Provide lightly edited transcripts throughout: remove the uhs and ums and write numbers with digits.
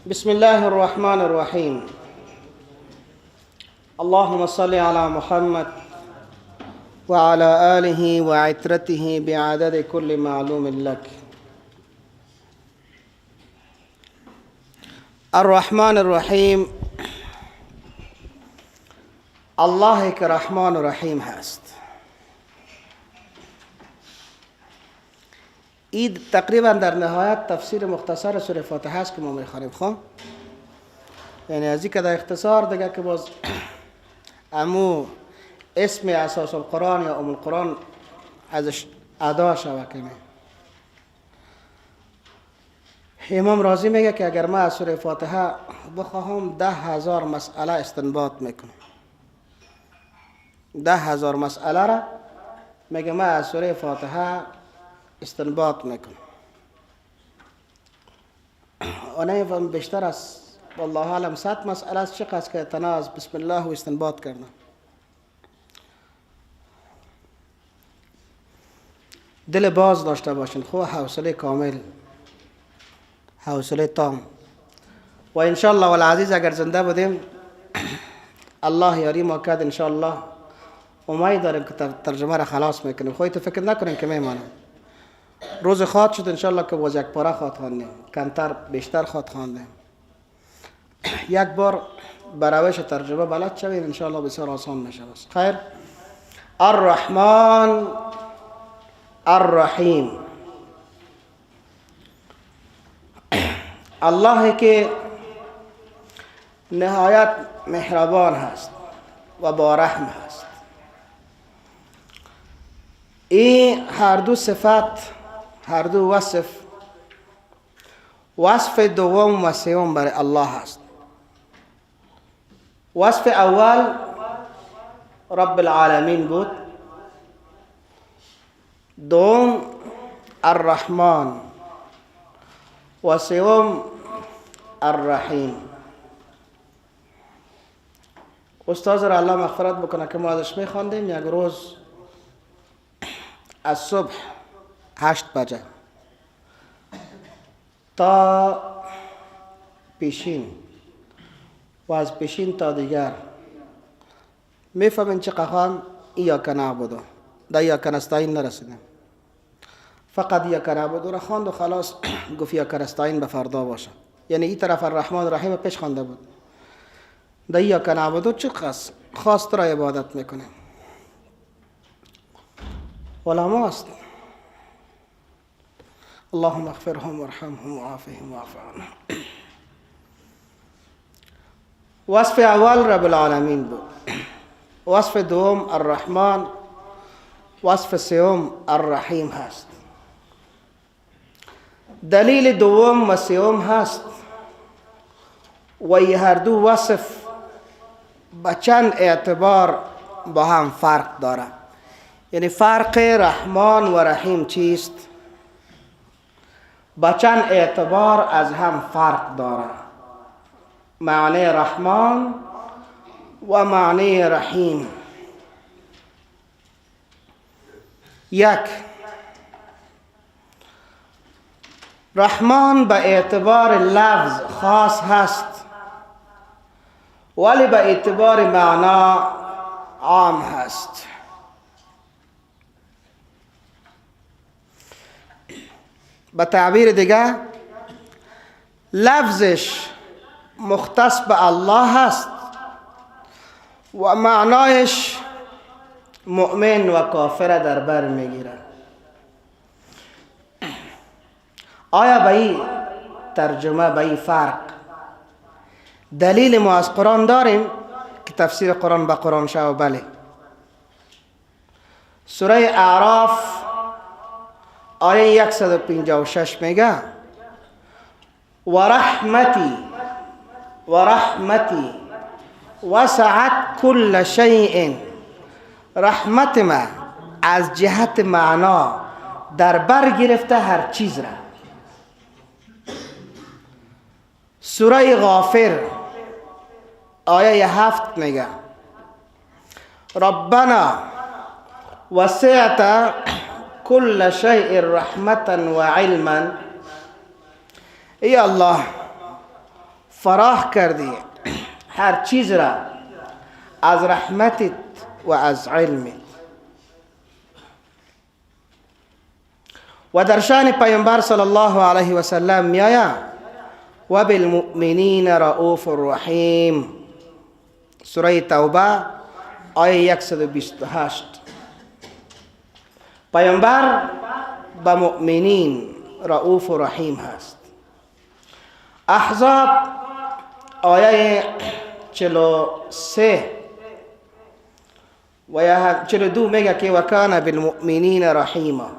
بسم الله الرحمن الرحيم. اللهم صل على محمد وعلى آله وعترته بعدد كل معلوم لك. الرحمن الرحیم الله که رحمان و رحیم هست. این تقریبا در نهایت تفسیر مختصر سوره فاتحه است که ما میخوانیم. خب یعنی از این که در اختصار دیگه که باز امو اسم اساس القرآن یا ام القرآن ازش ادا شوه کنه. امام رازی میگه که اگر ما از سوره فاتحه بخواهم 10,000 مسئله استنباط میکنم. 10,000 مسئله را میگه ما از سوره فاتحه استنباط میکنم. و نمیفهم بیشتر از والله اعلم 100 مسئله است چقدر که تناز بسم الله و استنباط کردم. دل باز داشته باشین، خواه حوصله کامل، حوصله تام. و انشاءالله والعزیز اگر زنده بودیم الله یاری ما کرد انشاءالله امید داریم که ترجمه را خلاص میکنیم. خودت فکر نکنیم که میمانم. روز خواد شد انشاءالله که باز یک پاره خواد خواندیم، کمتر بیشتر خواد خواندیم. یک بار بروش ترجمه بلد شوید انشاءالله بسیار آسان میشه. بس خیر. الرحمن الرحیم، الله که نهایت مهربان هست و با رحم هست. این هر دو صفت، هر دو وصف دوم و سوم برای الله هست. وصف اول رب العالمین بود، دوم الرحمن و سوم الرحیم. استاد را الله مغفرت بکنه که ما ازش میخواندیم. یک روز از صبح 8 بجه تا پیشین و از پیشین تا دیگر میفهمین چه قخوان ایاک نعبدو دا ایاک نستعین نرسیدیم. فقط ایاک نعبدو را خواند و خلاص گفت ایاک نستعین به فردا باشه. یعنی این طرف الرحمن الرحیم پیش خوانده بود. دا ایاک نعبدو چه خاص را عبادت میکنه. علما است. اللهم اغفرهم وارحمهم وعافهم واعف عنهم. وصف اول رب العالمین بود، وصف دوم الرحمن، وصف سوم الرحیم هست. دلیل دوم و سوم هست و این هر دو وصف به چند اعتبار با هم فرق داره. یعنی فرق رحمان و رحیم چیست؟ با چند اعتبار از هم فرق داره. معنی رحمان و معنی رحیم. یک، رحمان به اعتبار لفظ خاص هست ولی به اعتبار معنا عام هست. به تعبیر دیگه لفظش مختص به الله هست و معنایش مؤمن و کافر در بر میگیره. آیا به این ترجمه، به این فرق دلیل ما از قرآن داریم که تفسیر قرآن به قرآن شو؟ بله. سوره اعراف آیه 156 میگه و رحمتی وسعت كل شیء. رحمت ما از جهت معنا در بر گرفته هر چیز را. سوره غافر آیه 7 میگه ربنا وسعت كل شيء رحمة و علما. ای الله فراخ کردی هر چیز را از رحمتت و از علمت. و در شأن پیامبر صلی الله علیه و سلم می آید و بالمؤمنین رؤوف رحیم. سوره توبه آیه 128. پیامبر به مؤمنین رؤوف و رحیم هست. احزاب آیه 43 و 42 میگه که و کان بالمؤمنین رحیما.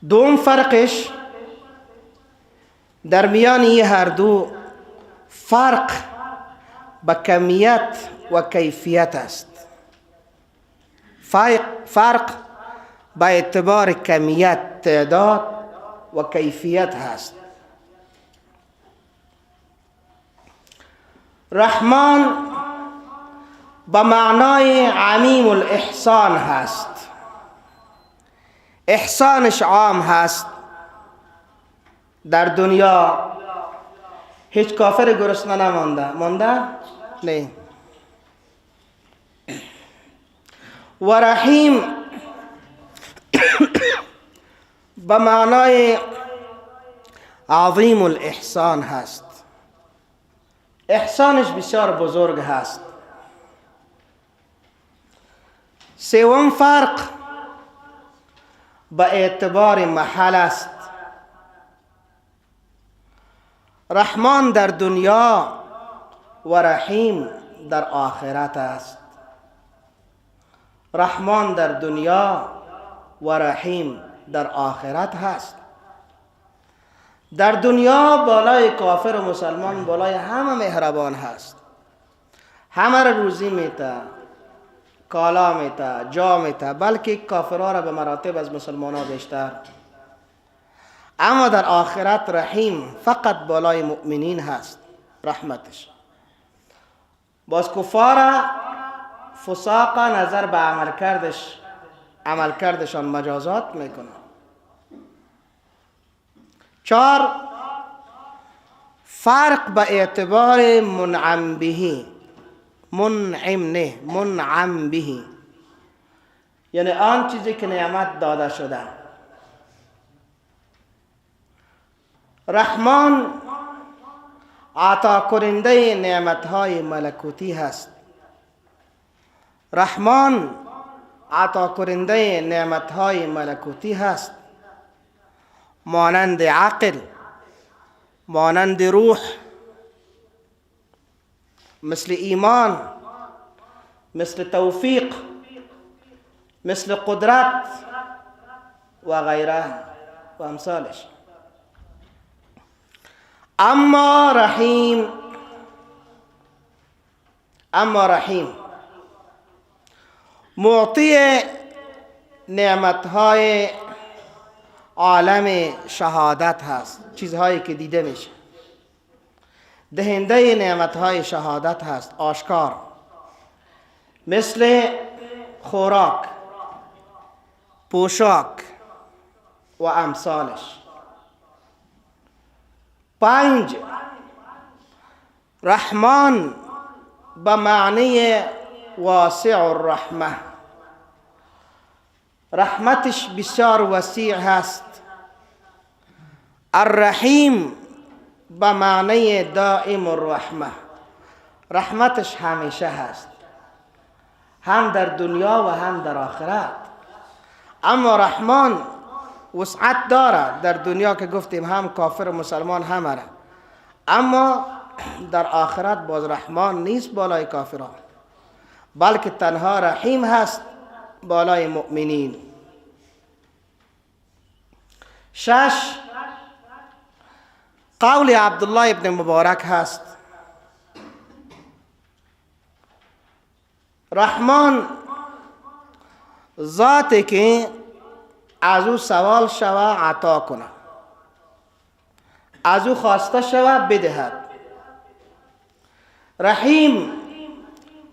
دوم فرقش در میان این هر دو فرق به کمیت و کیفیت است. فرق به اعتبار کمیت، تعداد و کیفیت هست. رحمان به معنای عمیم الاحسان هست. احسانش عام هست. در دنیا هیچ کافر گرسنه مانده؟ نه. و رحیم به معنای عظیم الاحسان هست. احسانش بسیار بزرگ هست. سوم فرق به اعتبار محل است. رحمان در دنیا و رحیم در آخرت است. رحمان در دنیا و رحیم در آخرت هست. در دنیا بالای کافر و مسلمان بالای همه مهربان هست. همه را روزی میده، کالا میده، جا میده، بلکه کافرها را به مراتب از مسلمان ها بیشتر. اما در آخرت رحیم فقط بالای مؤمنین هست رحمتش. باز کفار فساق نظر به عملکردشان مجازات میکنه. 4 فرق به اعتبار منعم بهی. منعم نه، منعم بهی یعنی آن چیزی که نعمت داده شده. رحمان عطا کننده نعمتهای ملکوتی هست. رحمان عطا کننده نعمتهای ملکوتی هست، مانند عقل، مانند روح، مثل ایمان، مثل توفیق، مثل قدرت و غیره و امثالش. اما رحیم معطی نعمتهای عالم شهادت هست، چیزهایی که دیده میشه. دهنده نعمتهای شهادت هست، آشکار، مثل خوراک، پوشاک و امثالش. 5 رحمان به معنی واسع الرحمه. رحمتش بسیار وسیع هست. الرحیم به معنی دائم الرحمه. رحمتش همیشه هست، هم در دنیا و هم در آخرت. اما رحمان وسعت داره. در دنیا که گفتیم هم کافر و مسلمان همه را، اما در آخرت باز رحمان نیست بالای کافران، بلکه تنها رحیم هست بالای مؤمنین. 6 قول عبدالله ابن مبارک هست. رحمان ذاتی که از او سوال شوه عطا کنه، از او خواسته شوه بدهد. رحیم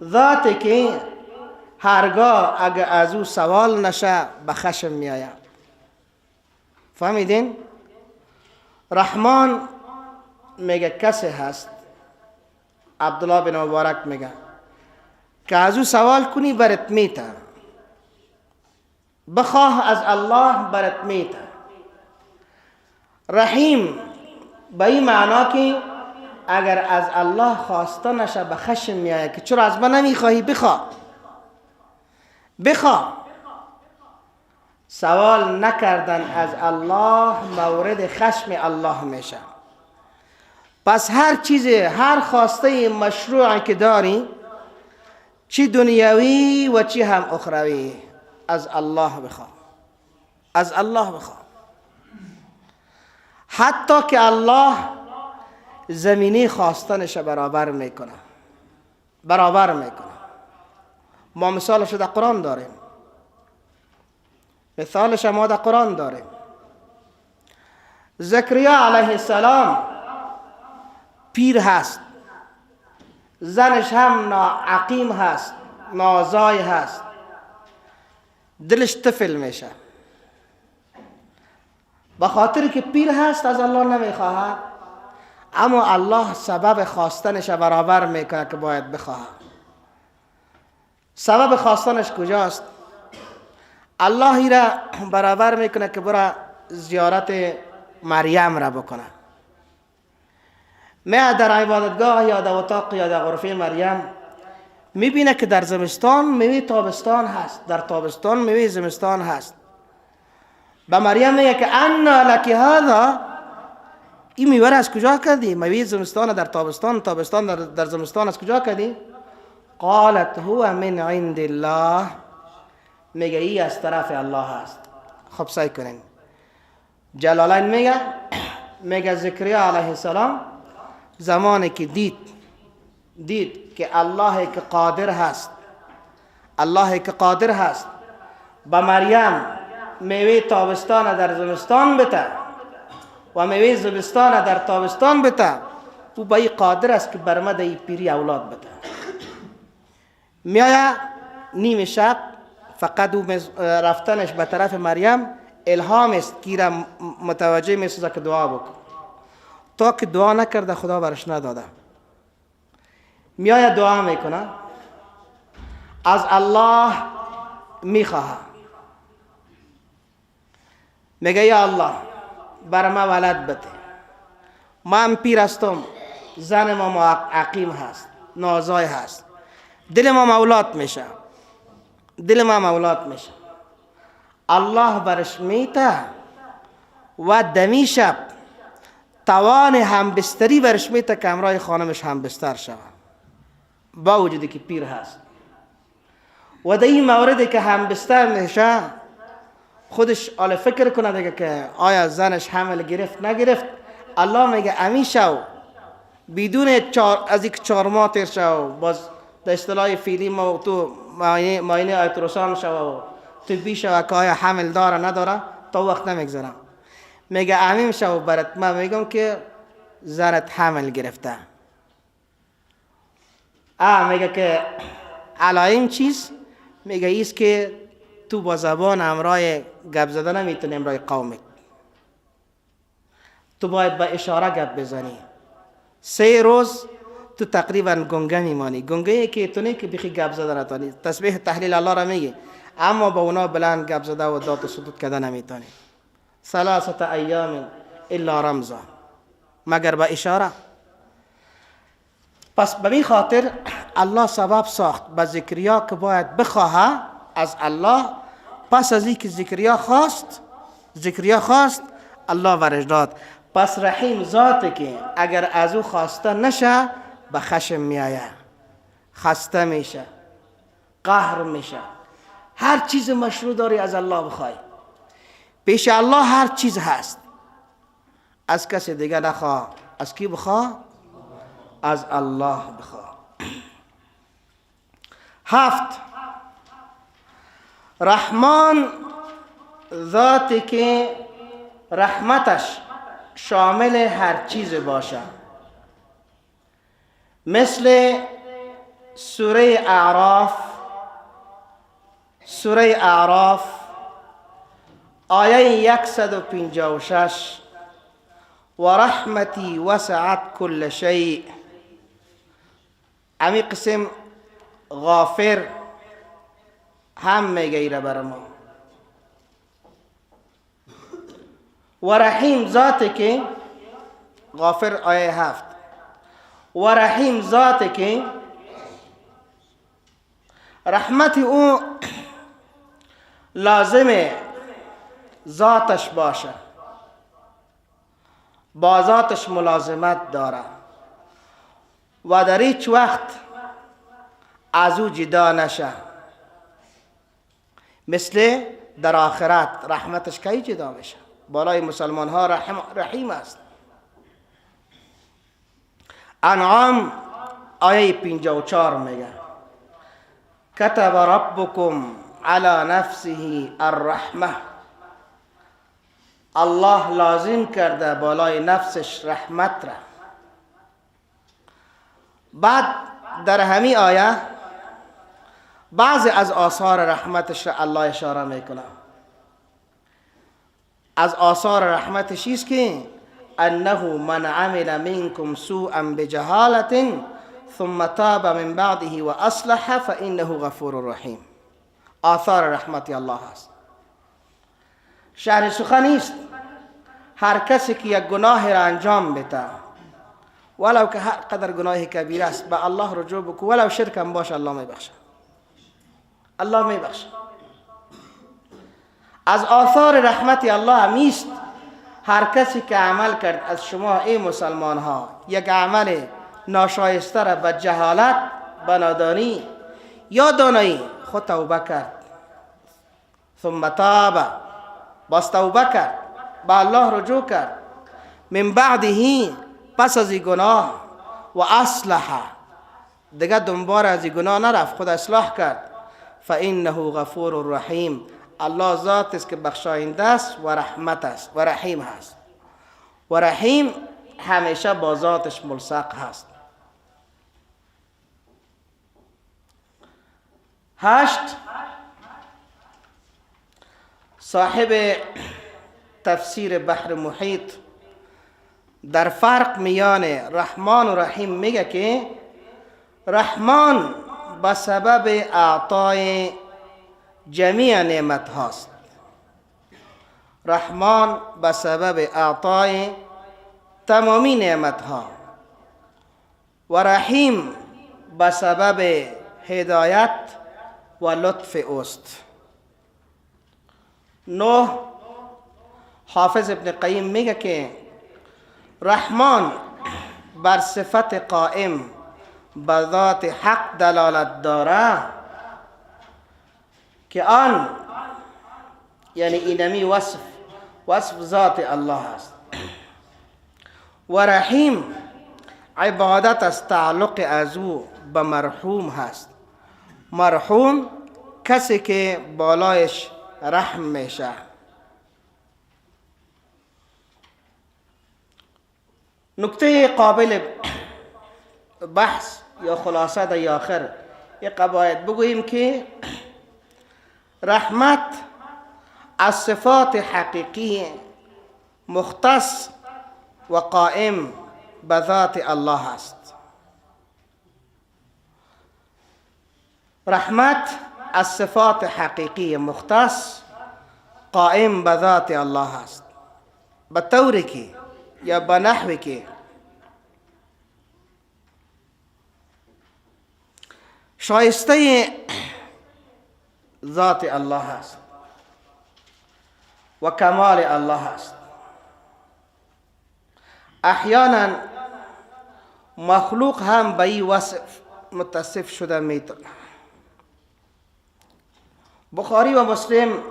ذاتی که هرگاه اگر از او سوال نشه به خشم می آید. فهمیدین؟ رحمان میگه کسی هست، عبدالله بن مبارک میگه که از او سوال کنی برات میته، بخواه از الله برات میته. رحیم به این معنا که اگر از الله خواسته نشه به خشم میایه که چرا از من نمیخواهی، بخواه. سوال نکردن از الله مورد خشم الله میشه. پس هر چیز، هر خواسته مشروعی که داری، چی دنیاوی و چی هم اخروی، از الله بخواه، از الله بخواه. حتی که الله زمینی خواستنش برابر میکنه. ما مثالش در قرآن داریم، زکریا علیه السلام پیر هست، زنش هم ناعقیم هست، نازای هست، دلش طفل میشه. به خاطر که پیر هست از الله نمیخواه، اما الله سبب خواستنش برابر میکنه که باید بخواه. سبب خواستنش کجاست؟ الله ای را برابر میکنه که برا زیارت مریم را بکنه. می در عبادتگاه یا در اتاق یا در غرفه مریم میبینه که در زمستان میوه تابستان هست، در تابستان میوه زمستان هست. به مریم میگه که انا لک هذا، این میوه را از کجا کردی؟ میوه زمستان در تابستان، تابستان در زمستان از کجا کردی؟ قالت هو من عند الله، میگه ای از طرف الله هست. خب سعی کنین. جلالین میگه زکریا علیه السلام زمانی که دید که الله که قادر هست به مریم میوه تابستان در زمستان بده و میوه زمستان در تابستان بده، او به این قادر است که برمد این پیری اولاد بده. میایه نیم شب، فقط او رفتنش به طرف مریم الهام است که را متوجه میسازه که دعا بکن. تا که دعا نکرده خدا برش نداده. میایه دعا میکنه، از الله میخواه، میگه یا الله بر ما ولد بده، من پیر هستم، زن ما عقیم هست، نازای هست، دل ما مولات میشه. الله برش میته و دمی شب توان همبستری برش میته که همراه خانمش همبستر شود، با وجودی که پیر هست. و در این موردی که همبستر میشه خودش حال فکر کنه دیگه که آیا زنش حمل گرفت نگرفت. الله میگه امی شو بدون از یک 4 ماه تیر شو، باز در اصطلاح فعلی ما تو معاینه التراساند شو و طبی شو که آیا حمل داره نداره، تا وقت نمیگذارم. میگه امیم شو برات من میگم که زنت حمل گرفته. میگه که علائم چیز؟ میگه ایست که تو با زبان همراه گپ زدن نمیتونی همراه قومت، تو باید با اشاره گپ بزنی. 3 روز تو تقریبا گنگه میمانی، گنگه که تو نه که بخی گپ زدن نتونی. تسبیح تحلیل الله را میگی اما با اونا بلند گپ زده و داد و سدود کردن نمیتونی. 3 ایام الا رمزا، مگر با اشاره. پس به این خاطر الله سبب ساخت به زکریا که باید بخواه از الله. پس از این که زکریا خواست الله ورش داد. پس رحیم ذاته که اگر از او خواسته نشه به خشم میآید، خسته میشه، قهر میشه. هر چیز مشروع داری از الله بخوای، پیش الله هر چیز هست. از کسی دیگه نخواه. از کی بخواه؟ از الله بخواه. 7 رحمان ذاتی که رحمتش شامل هر چیز باشه. مثل سوره اعراف آیه 156 و رحمتی وسعت کل شیء. امی قسم غافر هم میگیره بر ما. و رحیم ذاتی که غافر آیه 7 و رحیم ذاتی که رحمت او لازمه ذاتش باشه، با ذاتش ملازمت داره و در هیچ وقت از او جدا نشه. مثل در آخرت رحمتش کی جدا میشه؟ بالای مسلمان ها رحیم است. انعام آیه 54 میگه کتب ربکم علی نفسه الرحمه. الله لازم کرده بالای نفسش رحمت را. بعد در همین آیه بعضی از آثار رحمتش را الله اشاره میکنه. از آثار رحمتش است که انه من عمل منکم سوءا بجهالة ثم تاب من بعده و اصلح فانه غفور رحیم. آثار رحمت الله است. شعر سخن است هر کسی که یک گناه را انجام بده، ولو که هر قدر گناه کبیر است، به الله رجوع بکو، ولو شرک هم باشه، الله میبخشه. الله میبخشه. از آثار رحمت الله همیست هر کسی که عمل کرد از شما ای مسلمان ها یک عمل ناشایسته را به جهالت، به نادانی یا دانایی خود توبه کرد، ثم تاب، باز توبه کرد، به الله رجوع کرد، من بعده پس از گناه، و اصلح دیگه دنبال از گناه نرفت، خود اصلاح کرد، فانه غفور رحیم. الله ذات است که بخشاینده است و رحمت است و رحیم هست. و رحیم همیشه با ذاتش ملصق هست. 8 صاحب تفسیر بحر محیط در فرق میان رحمان و رحیم میگه که رحمان به سبب اعطای جمیع نعمت هاست. رحمان به سبب اعطای تمامی نعمت ها و رحیم به سبب هدایت و لطف اوست. 9 حافظ ابن قیم میگه که رحمان بر صفت قائم به ذات حق دلالت داره که آن یعنی اینمی وصف ذات الله است. و رحیم عبادت از تعلق از او به مرحوم هست. مرحوم کسی که بالایش رحم میشه. نکته قابل بحث یا خلاصه در آخر یک باید بگوییم که رحمت از صفات حقیقی مختص و قائم به ذات الله است. رحمت از صفات حقیقی مختص قائم به ذات الله است، به طوری که یا به نحوی که شایسته ذات الله است و کمال الله است. احیانا مخلوق هم به این وصف متصف شده میتونه. بخاری و مسلم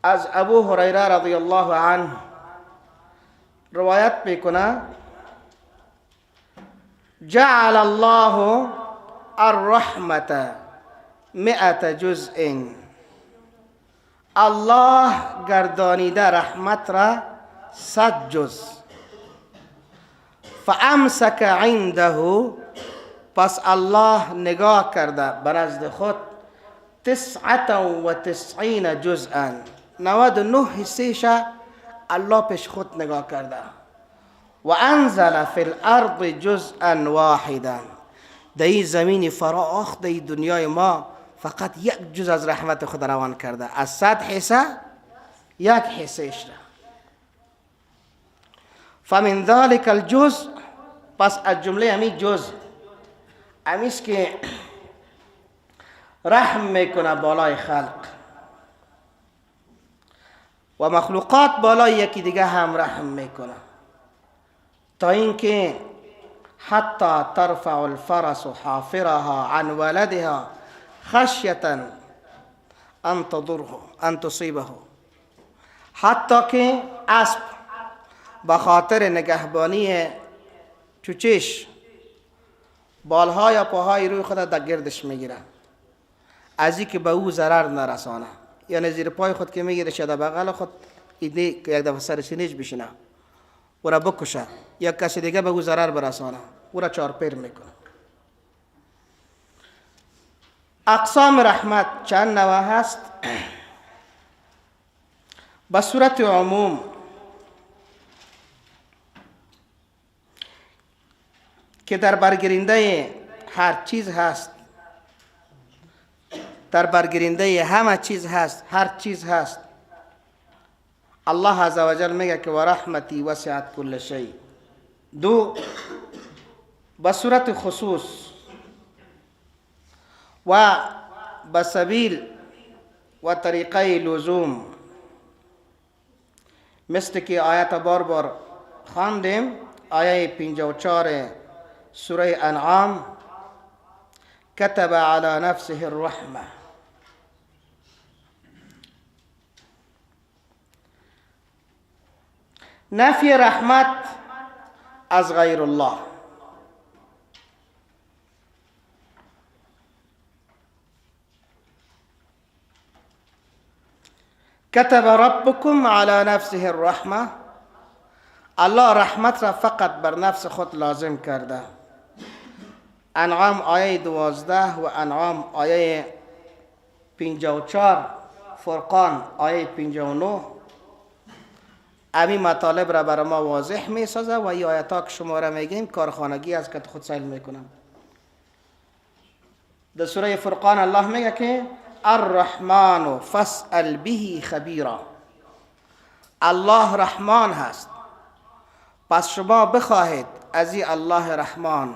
از ابو هریره رضی الله عنه روایت میکنه جعل الله الرحمة 100 جزء. الله گردانیده رحمت را 100 جز. فامسک عنده، پس الله نگاه کرده به نزد خود 99 جزءا، 99 حصهش الله پیش خود نگاه کرده. و انزل فی الارض جزءا واحدا، در این زمین فراخ در این دنیای ما فقط یک جز از رحمت خود روان کرده، از 100 حصه یک حصهش را. فمن ذلك الجزء، پس از جمله همین جزء همیست که رحم میکنه بالای خلق و مخلوقات بالای یکی دیگه هم رحم میکنه، تا اینکه حتی ترفع الفرس حافرها عن ولدها خشیة ان تصیبه، حتی که اسب به خاطر نگهبانی چوچش بالها یا پاهای روی خود در گردش میگیره، از این که به او ضرر نرسانه، یعنی زیر پای خود که میگیره شده بغل خود ایده که یک دفعه سر سینه‌اش بشینه او را بکشه یا کسی دیگه به او ضرر برسانه، او را چارپیر میکنه. اقسام رحمت چند نوع هست؟ به صورت عموم که در برگیرنده هر چیز هست، در برگیرنده همه چیز هست، هر چیز هست. الله عزوجل میگه که و رحمتی وسعت کل شیء. دو، به صورت خصوص و به سبیل و طریقه لزوم، مثل که آیت بار بار خواندیم، آیه 54 سوره انعام، كتب على نفسه الرحمه. نفی رحمت از غیر الله. كتب ربكم على نفسه الرحمه، الله رحمت را فقط بر نفس خود لازم کرده. انعام آیه 12 و انعام آیه 54، فرقان آیه 59 امی مطالب را برای ما واضح می سازه و این آیت ها که شما را میگیم کارخانگی از که خود سیل میکنم. در سوره فرقان الله میگه که الرحمن فاسأل به خبیرا، الله رحمان هست پس شما بخواهید از این الله رحمان،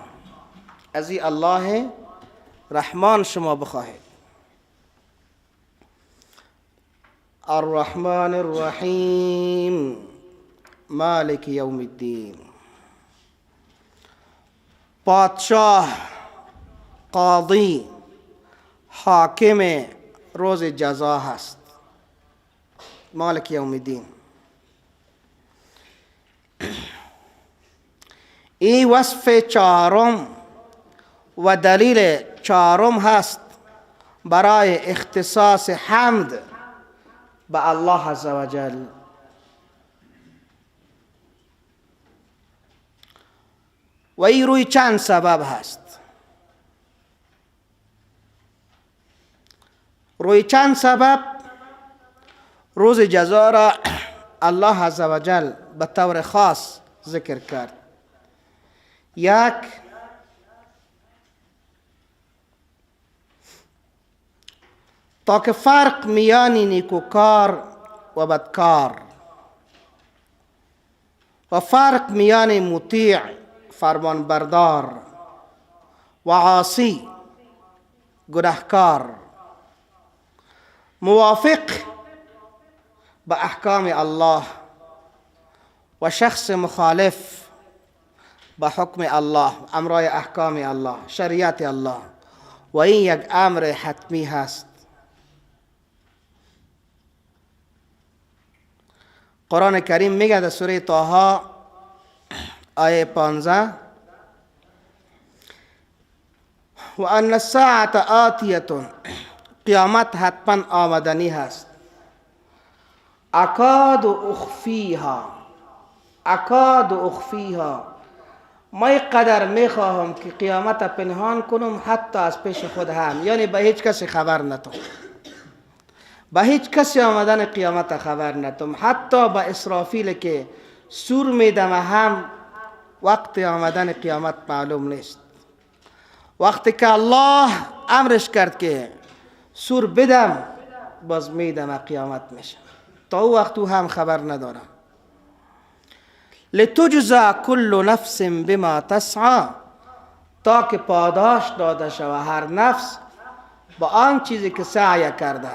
از این الله رحمان شما بخواهید. الرحمن الرحیم مالک یوم الدین، پادشاه، قاضی، حاکم روز جزا هست. مالک یوم الدین. این وصف چهارم و دلیل چهارم هست برای اختصاص حمد به الله عزوجل. و این روی چند سبب هست. روی چند سبب روز جزا را الله عزوجل به طور خاص ذکر کرد. یک، تا که فرق میان نیکوکار و بدکار و فرق میان مطیع فرمان بردار و عاصی گناهکار، موافق به احکام الله و شخص مخالف به حکم الله، امرای احکام الله، شریعت الله، و این یک امر حتمی هست. قرآن کریم میگه در سوره طه آیه 15 و ان الساعة آتیه، قیامت حتما آمدنی هست. اکاد اخفیها، اکاد اخفیها، ما قدر میخواهم که قیامت پنهان کنم حتی از پیش خود هم، یعنی به هیچ کسی خبر نتم، به هیچ کسی آمدن قیامت خبر نتم، حتی به اسرافیل که سور میدم هم وقت آمدن قیامت معلوم نیست. وقتی که الله امرش کرد که سور بدم، باز میدم قیامت میشه. تا او وقت او هم خبر ندارم. لتجزا کل نفس بما تسعى، تا که پاداش داده شود هر نفس با آن چیزی که سعی کرده،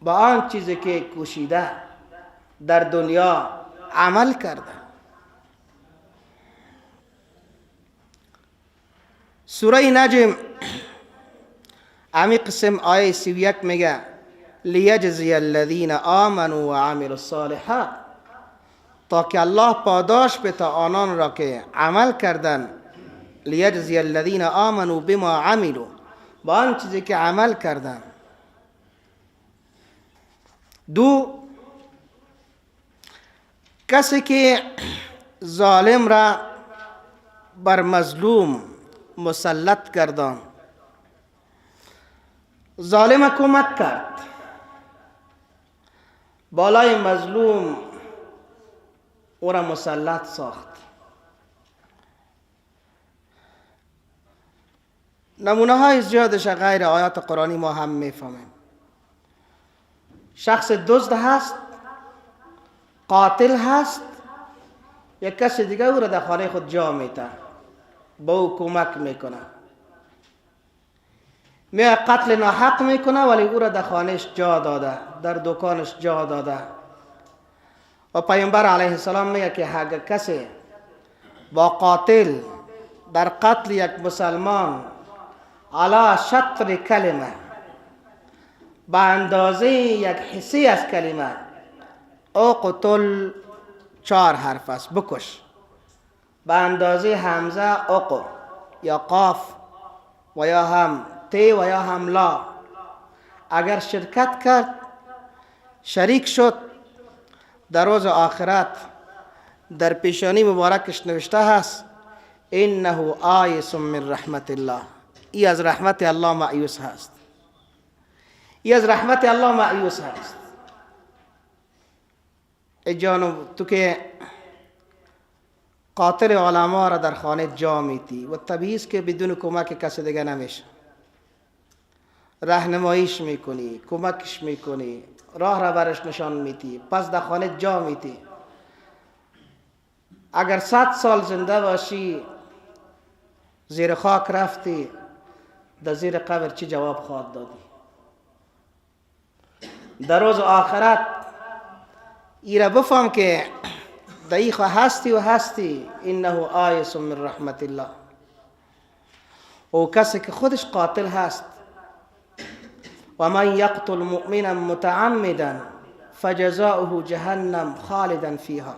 با آن چیزی که کوشیده در دنیا عمل کرده. سوره نجم امی قسم آیه 31 میگه لیجزی الذین آمنوا و عملوا الصالحات، تا که الله پاداش بده آنان را که عمل کردن. لیجزی الذین آمنوا بما عملوا، با آن چیزی که عمل کردن. دو، کسی که ظالم را بر مظلوم مسلط گردان، ظالم کمک کرد، بالای مظلوم او را مسلط ساخت. نمونه های زیادش غیر آیات قرآنی ما هم میفهمیم. شخص دزد هست، قاتل هست، یک کسی دیگه او را در خانه خود جا میته، با او کمک میکنه، میاد قتل ناحق میکنه ولی او را در خانهش جا داده، در دکانش جا داده. و پیامبر علیه السلام میگه که اگر کسی با قاتل در قتل یک مسلمان علی شطر کلمه، به اندازه یک حصه از کلمه، او قتل 4 حرف است، بکش، به اندازه همزه اقو یا قاف و یا هم تی و یا هم لا، اگر شرکت کرد، شریک شد، در روز آخرت در پیشانی مبارکش نوشته هست انه آیس من رحمت الله، ای از رحمت الله مایوس هست، ای از رحمت الله مایوس هست. ای جانو، تو که قاتل علما را در خانه جا میتی و طبیعی است که بدون کمک کسی دیگه نمیشه، راهنماییش میکنی، کمکش میکنی، راه را برش نشان میتی، پس در خانه جا میتی. اگر 100 سال زنده باشی، زیر خاک رفتی، در زیر قبر چی جواب خواهد دادی؟ در روز آخرت ایره بفهم که دقیقا هستی و هستی. انه آیس من رحمت الله. و کسی که خودش قاتل هست، و من یقتل مؤمنا متعمدا فجزاؤه جهنم خالدا فيها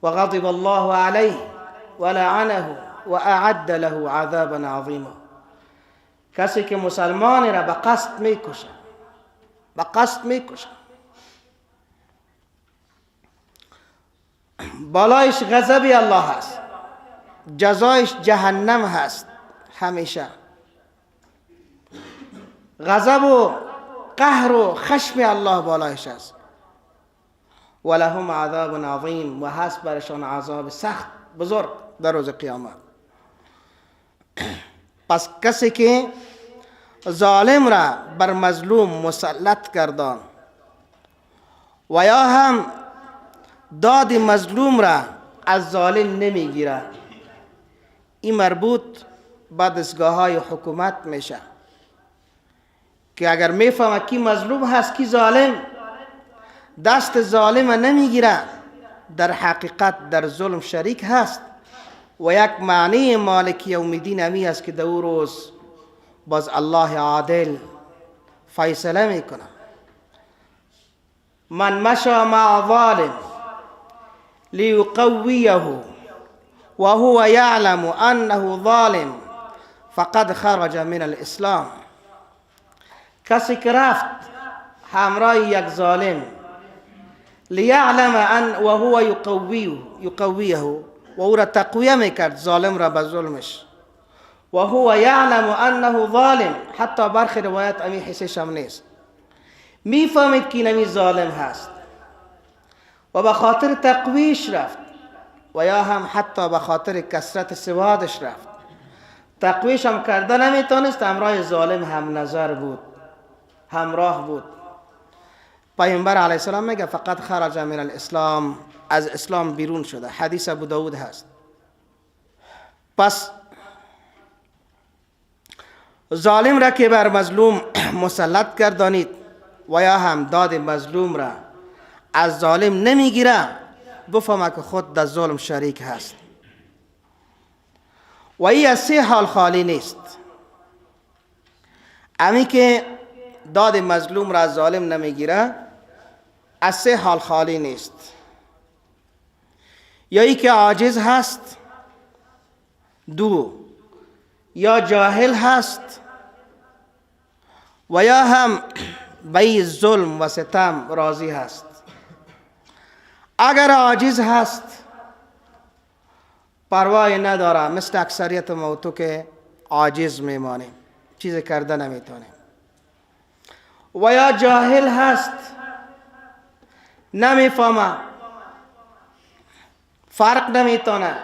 وغضب الله عليه ولعنه واعد له عذابا عظیما. کسی که مسلمان را به قصد میکشه، به قصد میکشه، بالایش غضب الله هست، جزایش جهنم هست همیشه. غضب و قهر و خشم الله بالایش است. ولهم عذاب عظیم، و هست برشان عذاب سخت بزرگ در روز قیامت. پس کسی که ظالم را بر مظلوم مسلط گردان و یا هم داد مظلوم را از ظالم نمیگیره، این مربوط به دستگاه های حکومت میشه که اگر میفهمه کی مظلوم هست کی ظالم، دست ظالم نمیگیره، در حقیقت در ظلم شریک هست. و یک معنی مالک یوم الدین امی است که در روز باز الله عادل فیصله میکنه. من مشى مع ظالم لیقویه و هو یعلم انه ظالم فقد خرج من الاسلام. کسی که رفت همراه یک ظالم لیعلم ان و هو یقویه، و او را تقویه میکرد ظالم را به ظلمش، و هو یعلم انه ظالم، حتی برخی روایت امی حسش هم نیست، میفهمید که نمی ظالم هست و به خاطر تقویش رفت، و یا هم حتی به خاطر کثرت سوادش رفت، تقویش هم کرده نمیتونست، همراه ظالم هم نظر بود، همراه بود. پیامبر علیه السلام میگه فقط خرج من الاسلام، از اسلام بیرون شده. حدیث ابو داود هست. پس ظالم را که بر مظلوم مسلط گردانید و یا هم داد مظلوم را از ظالم نمیگیره، بفهمه که خود در ظلم شریک هست. و این از سه حال خالی نیست. امی که داد مظلوم را از ظالم نمیگیره از سه حال خالی نیست. یا ای که عاجز هست، دو یا جاهل هست، و یا هم به ظلم و ستم راضی هست. اگر عاجز هست پروای نداره، مثل اکثریت موتو که عاجز میمانه، چیز کرده نمیتونه. و یا جاهل هست، نمیفهمه، فرق نمیتونه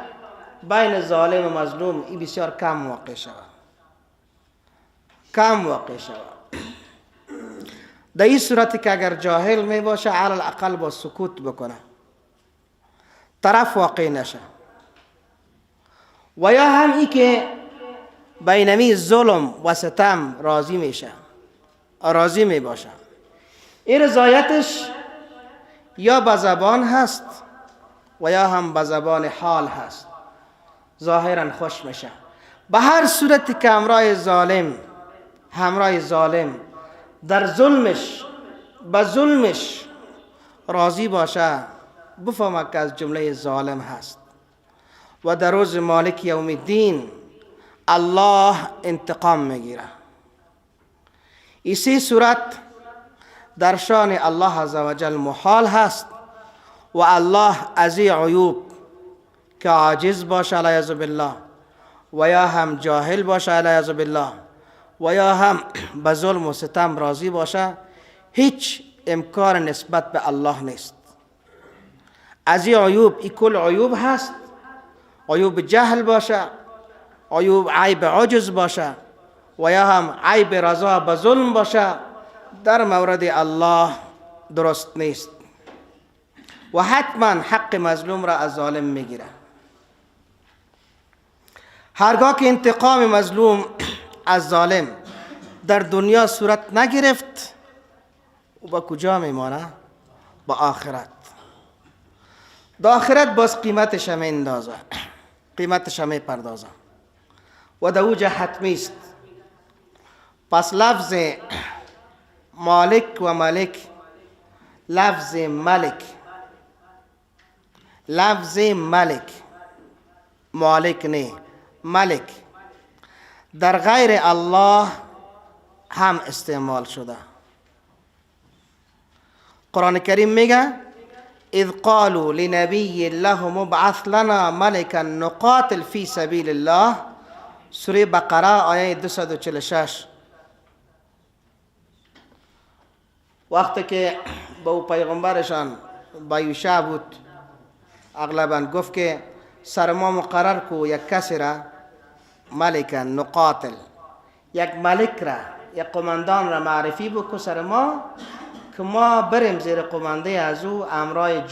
بین ظالم و مظلوم. این بسیار کم واقع شود، کم واقع شود. در این صورتی که اگر جاهل می باشه علی الاقل با سکوت بکنه، طرف واقع نشه. و یا هم ای که بینمی ظلم و ستم راضی میشه، راضی می باشه. این رضایتش یا به زبان هست و یا هم به زبان حال هست، ظاهرا خوش میشه. به هر صورتی که همراه ظالم در ظلمش به ظلمش راضی باشه، بفهمه که از جمله ظالم هست. و در روز مالک یوم الدین الله انتقام میگیره. اسی صورت در شان الله عزوجل محال هست و الله از این عیوب که عاجز باشه علیه بالله و یا هم جاهل باشه علیه بالله و یا هم به ظلم و ستم راضی باشه، هیچ امکان نسبت به الله نیست. از این عیوب، این کل عیوب هست، عیوب جهل باشه، عیب عجز باشه و یا هم عیب رضا به ظلم باشه، در مورد الله درست نیست و حتما حق مظلوم را از ظالم میگیره. هرگاه که انتقام مظلوم از ظالم در دنیا صورت نگرفت، و با کجا میمانه؟ با آخرت. در آخرت باز قیمتش هم اندازه، قیمتش هم پردازه و در اوجه حتمی است. پس لفظ مالک و ملک، لفظ ملک مالک نه، ملک در غیر الله هم استعمال شده. قرآن کریم میگه اذ قالوا لنبی له مبعث لنا ملکا نقاتل فی سبیل الله، سوره بقره آیه 246. وقتی که با پیغمبرشان با یوشع بود، اغلبا گفت که سر ما مقرر کو یک کسی را ملکا نقاتل، یک ملک را، یک قماندان را معرفی بکو سر ما که ما بریم زیر قمانده از او امرای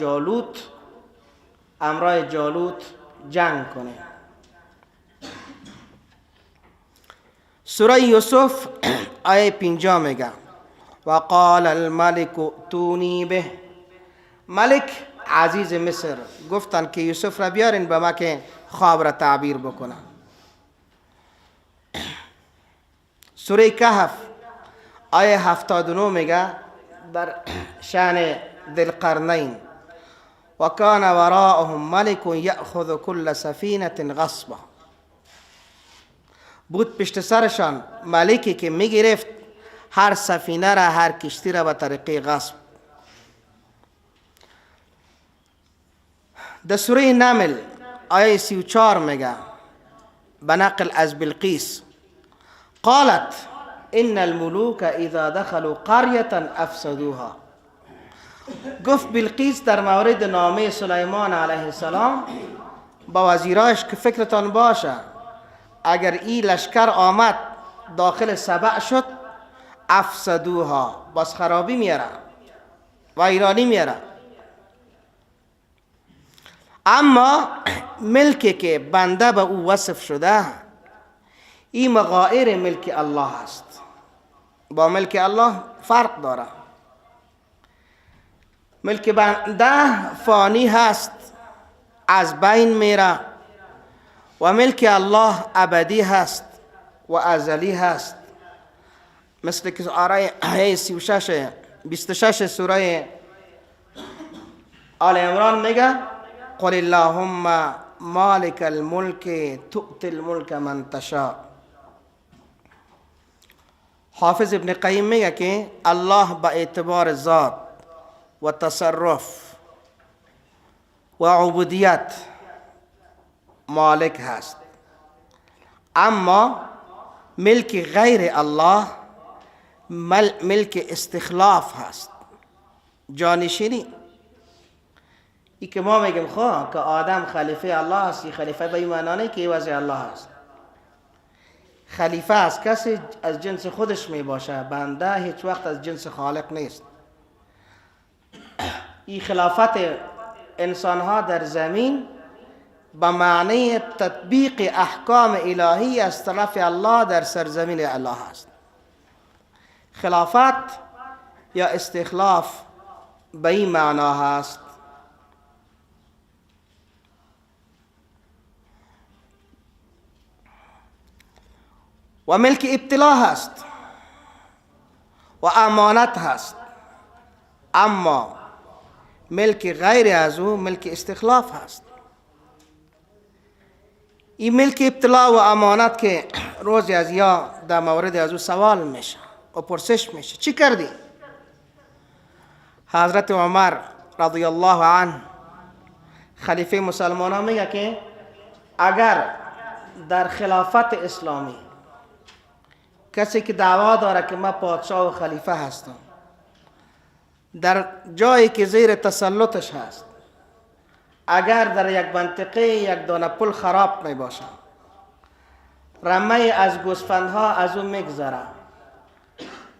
جالوت جنگ کنیم. سوره یوسف آیه 50 میگه و قال الملک ائتونی به، ملک عزیز مصر گفتن که یوسف را بیارین به ما که خواب را تعبیر بکنه. سوره کهف آیه 79 میگه در شان ذوالقرنین و کان وراءهم ملک یأخذ کل سفینه غصبا، بود پشت سرشان ملکی که میگرفت هر سفینه را، هر کشتی را به طریق غصب. در سوره نمل آیه 34 میگه به نقل از بلقیس قالت ان الملوک اذا دخلوا قرية افسدوها، گفت بلقیس در مورد نامه سلیمان علیه السلام با وزیراش که فکرتان باشه اگر این لشکر آمد داخل سبع شد افسدوها، بس خرابی میاره و ایرانی میاره. اما ملکی که بنده به او وصف شده این مغایر ملک الله است، با ملک الله فرق داره. ملک بنده فانی هست، از بین میره، و ملک الله ابدی هست و ازلی هست. مثل که آیه 26 سوره آل عمران میگه قل اللهم مالک الملک تؤتی الملک من تشاء. حافظ ابن قیم میگه که الله با اعتبار ذات و تصرف و عبودیت مالک هست، اما ملک غیر الله ملک استخلاف هست، جانشینی. ای که ما میگیم خواه که آدم خلیفه الله است، این خلیفه به این معنی که وضع الله است. خلیفه از کسی از جنس خودش می باشه، بنده هیچ وقت از جنس خالق نیست. این خلافت انسان ها در زمین به معنی تطبیق احکام الهی از طرف الله در سرزمین الله است. خلافت یا استخلاف به این معنا هست. و ملک ابتلا هست و امانت هست، اما ملک غیر از او ملک استخلاف هست. این ملک ابتلا و امانت که روزی از یا در مورد از او سوال میشه و پرسش میشه چی کردی؟ حضرت عمر رضی الله عنه خلیفه مسلمان ها میگه که اگر در خلافت اسلامی کسی که دعوا داره که من پادشاه و خلیفه هستم، در جایی که زیر تسلطش هست، اگر در یک منطقه یک دانه پل خراب می باشه، رمه از گوسفندها از اون میگذره،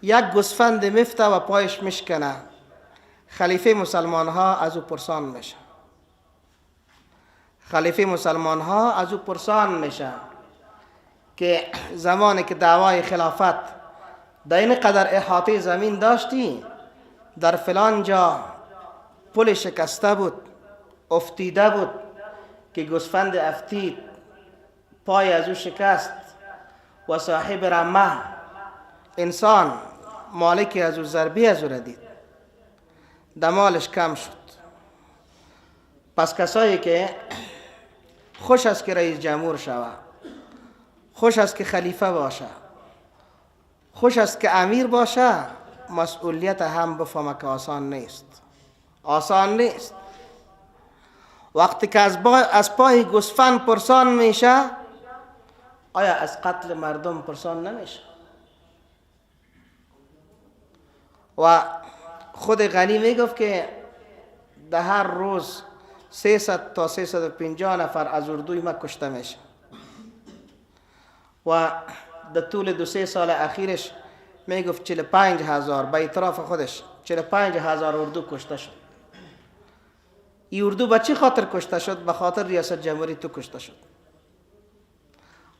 یک گوسفند میفته و پایش میشکنه، خلیفه مسلمان ها از او پرسان میشه. خلیفه مسلمان ها از او پرسان میشه که زمانی که دعوای خلافت در این قدر احاطه زمین داشتی، در فلان جا پل شکسته بود، افتیده بود که گوسفند افتید، پای از او شکست و صاحب رمه انسان مالکی از او ضربی از او را دید، دمالش کم شد. پس کسایی که خوش است که رئیس جمهور شود، خوش است که خلیفه باشه، خوش است که امیر باشه، مسئولیت هم بفهمه که آسان نیست. آسان نیست. وقتی که از پای گوسفند پرسان میشه، آیا از قتل مردم پرسان نمیشه؟ و خود غنی میگفت که در هر روز 300 تا 350 نفر از اردوی ما کشته میشه و در طول 2-3 سال اخیرش میگفت 45,000 به اعتراف خودش 45,000 اردو کشته شد. این اردو به چی خاطر کشته شد؟ به خاطر ریاست جمهوری تو کشته شد.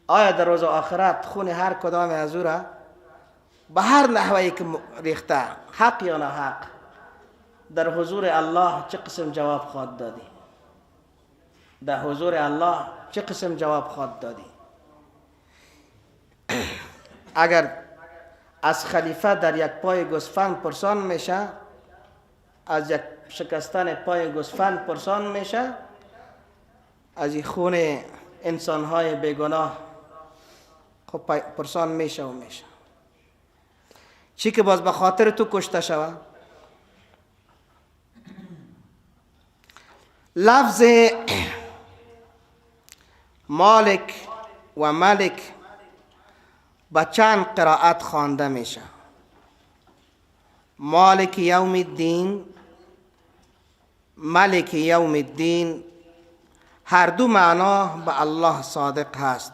آیا در روز آخرت خون هر کدام از او را به هر نحوی که ریخته، حق یا نه حق، در حضور الله چه قسم جواب خواهد دادی؟ در حضور الله چه قسم جواب خواهد دادی؟ اگر از خلیفه در یک پای گوسفند پرسان میشه، از یک شکستن پای گوسفند پرسان میشه، از این خون انسانهای بیگناه خب پرسان میشه و میشه. چی که باز به خاطر تو کشته شوه؟ لفظ مالک و ملک با چند قرائت خوانده میشه. مالک یوم الدین، ملک یوم الدین، هر دو معنا به الله صادق هست.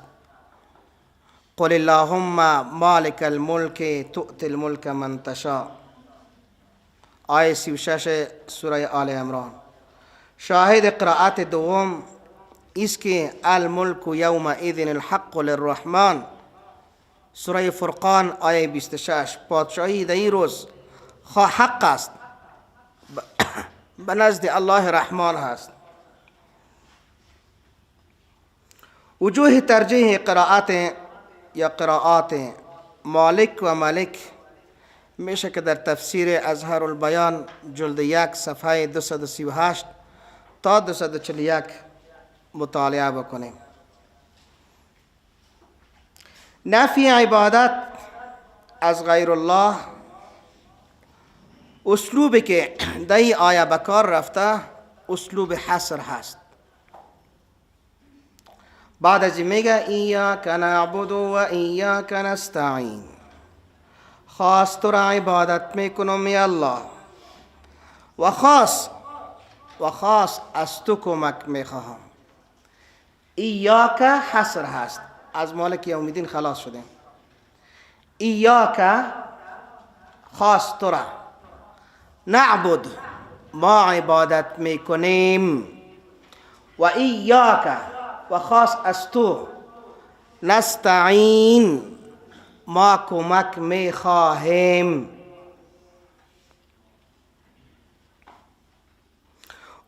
قل اللهم مالک الملک تؤتی الملک من تشاء، آیه 36 سوره آل عمران. شاهد قرائت دوم است که الملک یومئذ الحق للرحمن، سوره فرقان آیه 26. پادشاهی در این روز حق است، به نزد الله رحمان هست. وجوه ترجیح قرائت یا قرائات مالک و ملک میشه که در تفسیر اظهار البیان جلد 1 صفحه 238 تا 241 مطالعه بکنیم. نفی عبادت از غیر الله، اسلوبی که در این آیه بکار رفته اسلوب حصر هست. بعد از این میگه ایاک نعبد و ایاک نستعین، خاص تو را عبادت میکنم ای الله و خاص از تو کمک میخواهم. ایاک حصر هست، از مالک یوم الدین خلاص شدیم. ایاک خاص تو را، نعبد ما عبادت میکنیم، و ایاک و خاص از تو، نستعین ما کمک میخواهیم.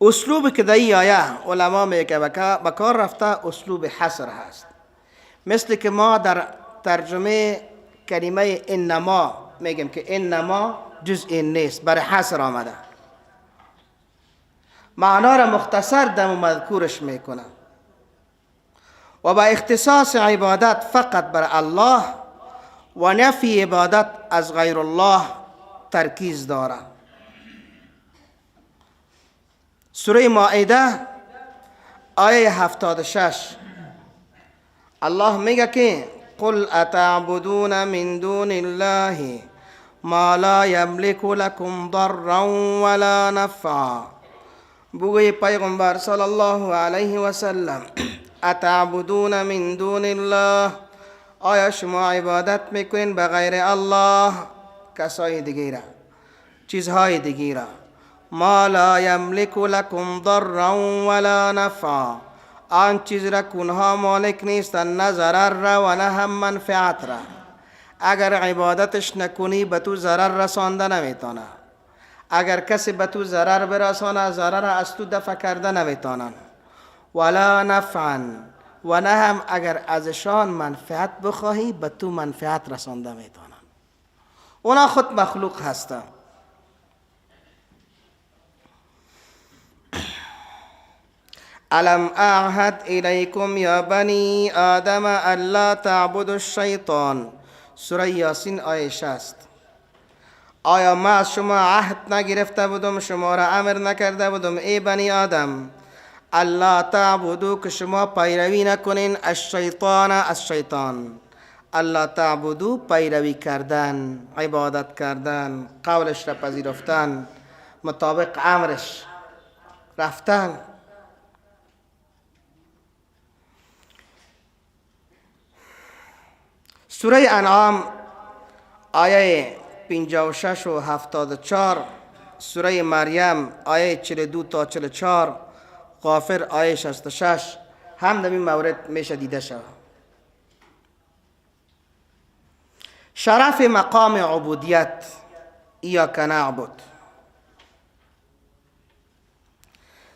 اسلوبی که در این آیه علما میگه بکار رفته اسلوب حصر هست. مثل که ما در ترجمه کلمه انما میگیم که انما جزء نیست، برای حصر آمده، معنا را مختصر دم و مذکورش میکنه و با اختصاص عبادت فقط بر الله و نفی عبادت از غیر الله ترکیز داره. سوره مائده آیه 76 الله میگه که قل اتعبدون من دون الله ما لا یملک لكم ضرا ولا نفعا. بگوی پیغمبر صلی الله علیه و سلم اتعبدون من دون الله، آیا شما عبادت میکنین به غیر الله کسای دیگه، چیزهای دیگه، ما لا یملک لكم ضرا ولا نفعا، آن چیز را کنها مالک نیستن، نه ضرر را و نه هم منفعت را. اگر عبادتش نکنی به تو ضرر رسانده نمیتونه، اگر کسی به تو ضرر برسانه ضرر از تو دفع کرده نمیتونن. ولا نفعا و نه هم اگر ازشان منفعت بخواهی به تو منفعت رسانده میتونن. اونا خود مخلوق هستن. الم اعهد الیکم یا بنی آدم الا تعبدوا الشیطان، سوره یاسین آیه 60. آیا ما از شما عهد نگرفته بودم، شما را امر نکرده بودم ای بنی آدم الا تعبدو که شما پیروی نکنین الشیطان، از شیطان. الا تعبدو پیروی کردن، عبادت کردن، قولش را پذیرفتن، مطابق امرش رفتن. سوره انعام آیه 56 و 74، سوره مریم آیه 42 تا 44، غافر آیه 66 هم در این مورد میشه دیده شود. شرف مقام عبودیت ایاک نعبد،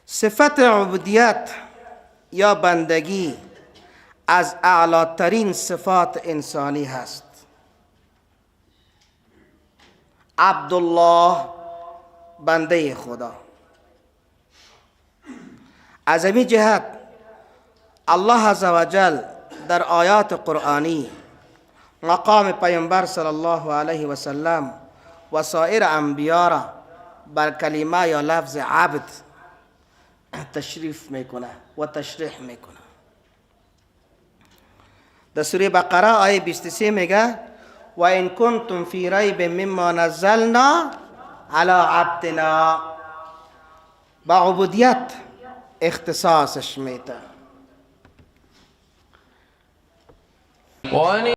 صفت عبودیت یا بندگی از اعلاترین صفات انسانی هست. عبدالله بنده خدا. از این جهت الله عزوجل در آیات قرآنی مقام پیامبر صلی الله علیه و سلم و سایر انبیا را بر کلمه یا لفظ عبد تشریف میکنه و تشریح میکنه. در سوره بقره آیه 23 میگه و ان کنتم فی ریب مما نزلنا علی عبدنا. با عبودیت اختصاصش میده.